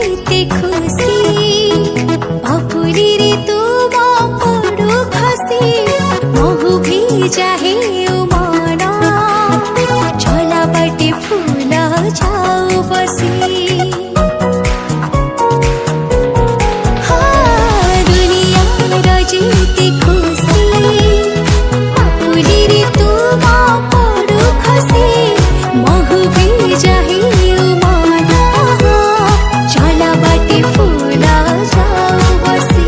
जीते खुशी बापुरी रे तू पड़ू खसी महु भी जाहे उमाना झोला बाटे फूला जाऊ बसी दुनिया जीते खुशी बापुरी रे तू पड़ू खसी महु भी जाहे उमाना झोला बाटे फूला जाऊ बसी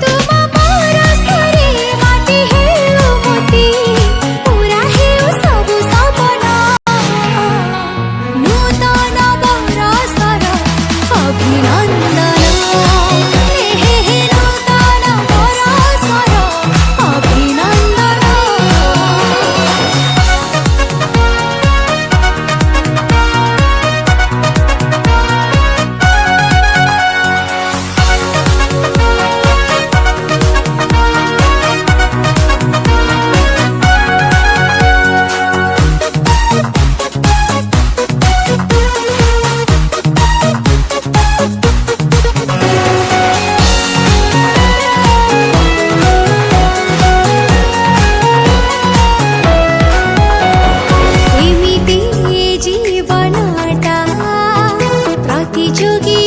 तुमा परसरे माटी हेउ मोती पूरा हेउ सबु सपना नूतन बरसर अभिनन्दन हे नूतन बरसर अभिनन्दन एमिति जीवनटा प्रतियोगी